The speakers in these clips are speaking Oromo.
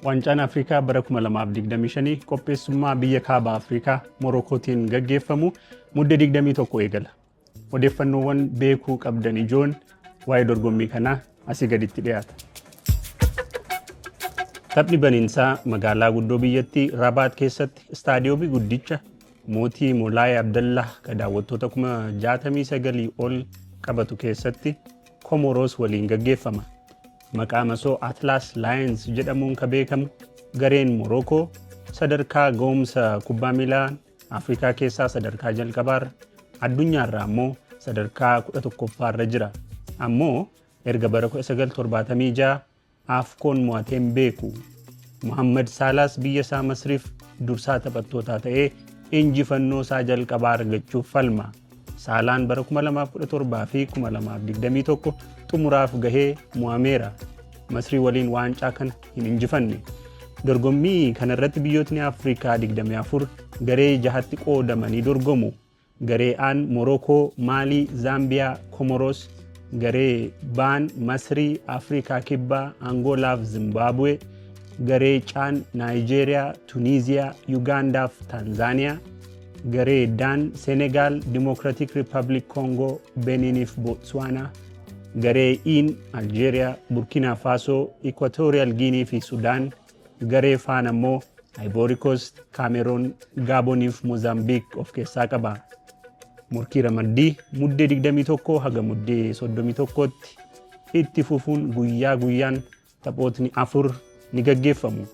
Waancaan Afrikaa bara 2025 qopheessummaa biyya kaaba Afrikaa Morokootiin gaggeeffamu muddee 21 eegala. Odeeffannoowwan beekuu qabdan ijoon waa'ee dorgommii kanaa asii gaditti dhiyaata. Taphni baniinsaa magaalaa guddoo biyyattii Rabaat keessatti istaadiyoomii guddicha mootii Moolaay Abdallah kan daawwattoota 69,000 ol qabatu keessatti Komoros waliin gaggeeffama. Maqaa masoo Atlas Lions jedhamuun kan beekamu gareen Morokoo sadarkaa ga'umsa kubbaa miilaa Afrikaa keessaa sadarkaa jalqabaarra addunyaarraa immoo sadarkaa 11ffaarra jira. Ammoo erga bara 1976 Afkoon mo'ateen beeku. Mohammad Salaas biyya isaa Masriif dursaa taphattootaa ta'ee injifannoo isaa jalqabaa argachuuf falma. Saalaan bara 2017 fi 2021 xumuraaf gahee mo'ameera. Masrii waliin waancaa kana hin injifanne. Dorgommii kanarratti biyyootni Afrikaa 24 garee 6tti qoodamanii dorgomu. Garee A Morokoo, Maalii, Zaambiyaa, Komoros, garee B Masrii, Afrikaa Kibbaa, Angoolaa fi Zimbaabuwee, garee C Naayijeeriyaa, Tuniiziyaa, Yugaandaa fi Taanzaaniyaa, garee D Senegaal, Dimokiraatik Riippaabilik Koongoo, Beeniinii fi Bootswaanaa, garee E Aljeeriyaa, Burkina Faasoo, Ikwaatooriyal Giinii fi Sudaan, garee F ammoo Ivory Coast, Kaameroon, Gaabonii fi Moozaambiik of keessaa qaba. Morkii ramaddii muddee 21 haga muddee 31tti itti fufuun guyyaa guyyaan taphootni 4 ni gaggeeffamu.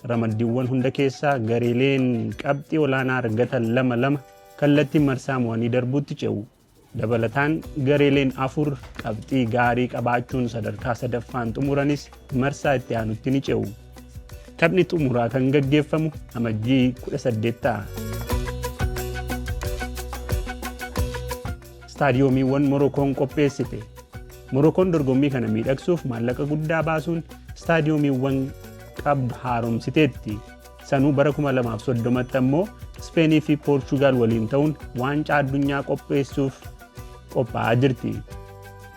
Ramaddiiwwan hunda keessaa gareeleen qabxii olaanaa argatan 2-2 kallattii marsaa mo'anii darbuutti ce'u. Dabalataan gareeleen 4 qabxii gaarii qabaachuun sadarkaa sadaffaan xumuranis marsaa itti aanutti ni ce'u. Taphni xumuraa kan gaggeeffamu amajjii 18 ta'a. Istaadiyoomiiwwan Morokoon qopheessite. Morokoon dorgommii kana miidhagsuuf maallaqa guddaa baasuun istaadiyoomiiwwan qabdu haaromsiteetti. Sanuu bara 2030tti ammoo Ispeenii fi Poorchugaal waliin ta'uun waancaa addunyaa qopheessuuf qophaa'aa jirti.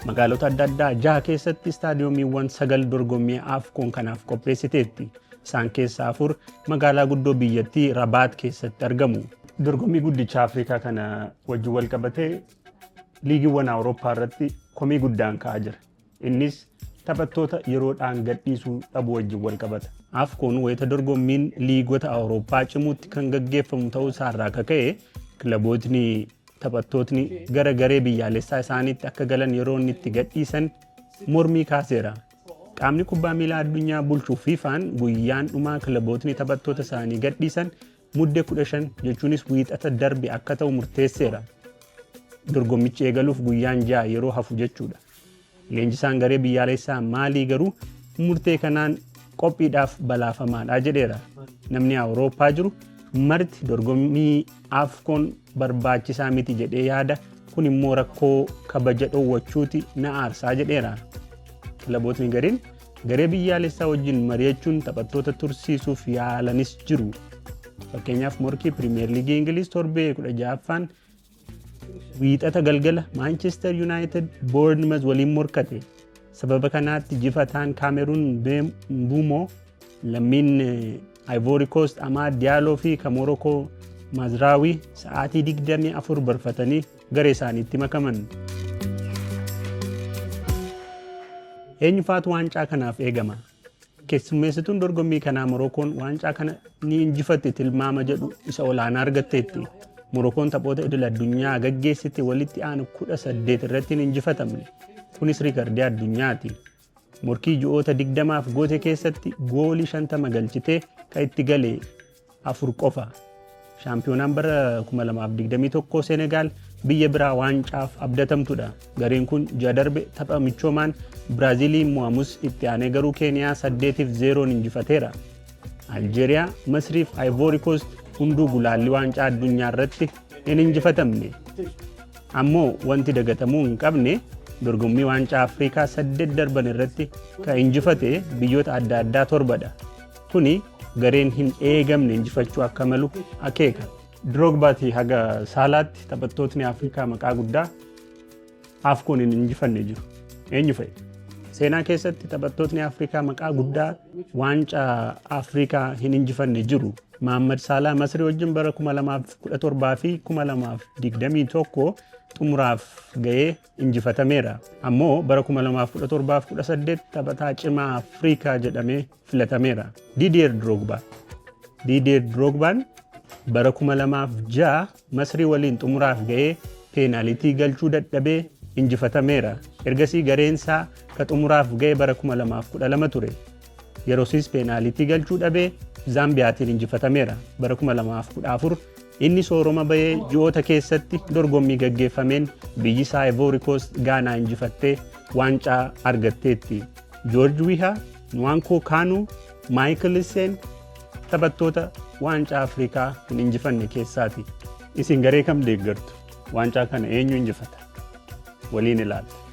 Magaalota adda addaa 6 keessatti istaadiyoomiiwwan 9 dorgommii Afkoon kanaaf qopheessiteetti. Isaan keessaa 4 magaalaa guddoo biyyattii Rabaat keessatti argamu. Dorgommii guddicha Afrikaa kana wajjin wal qabatee liigiiwwan Awurooppaa irratti komii guddaan ka'aa jira. Innis taphattoota yeroodhaan gadhiisuu dhabuu wajjin wal qabata. Afkoon wayita dorgommiin liigota Awurooppaa cimuutti kan gaggeeffamu ta'uu isaarraa ka'ee kilabootni taphattootni gara garee biyyaalessaa isaaniitti akka galan yeroo inni itti gadhiisan mormii kaaseera. Qaamni kubbaa miilaa addunyaa bulchuu FIFAan guyyaan dhumaa kilabootni taphattoota isaanii gadhiisan muddee 15 jechuunis wiixata darbe akka ta'u murteesseera. Dorgommichi eegaluuf guyyaan 6 yeroo hafu jechuudha. Leenjisaan garee biyyaalessaa Maalii garuu murtee kanaan qophiidhaaf balaafamaadha jedheera. Namni Awurooppaa jiru marti dorgommii Afkoon barbaachisaa miti jedhee yaada. Kun immoo rakkoo kabaja dhoowwachuuti na aarsaa jedheera. Kilabootni gariin garee biyyaalessaa wajjin mari'achuun taphattoota tursiisuuf yaalanis jiru. Fakkeenyaaf morkii Pirimeer Liigii Ingiliz torbee 16ffaan wiixata galgala Manchester United Bournemouth waliin morkate. Sababa kanaatti jifataan Kaameruun Mbumo, lammiin Ivory Coast Amad Diallo fi Morokoo Mazraoui sa'aatii 24 barfatanii garee isaaniitti makaman. Eenyufaatu waancaa kanaaf eegama? Keessummeessituun dorgommii kanaa Morokoon waancaa kana ni injifatte tilmaama jedhu isa olaanaa argatteetti. Morokoon taphoota idil addunyaa gaggeessite walitti aanu 18 irratti hin injifatamne. Kunis riikardii addunyaati. Morkii ji'oota 20f goote keessatti goolii 50 galchitee kan itti galee 4 qofa. Shaampiyoonaan bara 2021 Senegaal biyya biraa waancaaf abdatamtudha. Gareen kun ji'a darbe tapha michoomaan Biraaziiliin mo'amus itti aanee garuu Keeniyaa 8-0 injifateera. Aljeeriyaa, Masrii fi Ivory Coast hunduu gulaalli waancaa addunyaa irratti hin injifatamne. Ammoo wanti dagatamuu hin qabne dorgommii waancaa Afrikaa 8 darban irratti kan injifate biyyoota adda addaa 7dha. Kuni gareen hin eegamne injifachuu akka malu akeeka. Drogbaati haga Saalaatti taphattootni Afrikaa maqaa guddaa Afkoon hin injifanne jiru. Eenyu fa'i? Seenaa keessatti taphattootni Afrikaa maqaa guddaa waancaa Afrikaa hin injifanne jiru. Mohamed Salah Masrii wajjin bara 2017 fi 2021 xumuraaf ga'ee injifatameera. Ammoo bara 2017 fi 2018 taphataa cimaa Afrikaa jedhamee filatameera. Didier Drogbaan bara 2006 Masrii waliin xumuraaf ga'ee peenaalitii galchuu dadhabee injifatameera. Ergasii gareensaa ka xumuraaf ga'ee bara 2012 ture. Yeroosis peenaalitii galchuu dhabee Zaambiyaatiin injifatameera. Bara 2014 inni sooroma bahee ji'oota keessatti dorgommii gaggeeffameen biyyi isaa Ivory Coast Gaanaa injifattee waancaa argatteetti. George Weah, Nwankwo Kanu, Michael Essien taphattoota waancaa Afrikaa hin injifanne keessaati. Isin garee kam deeggartu? Waancaa kana eenyu injifata? Waliin ilaalla.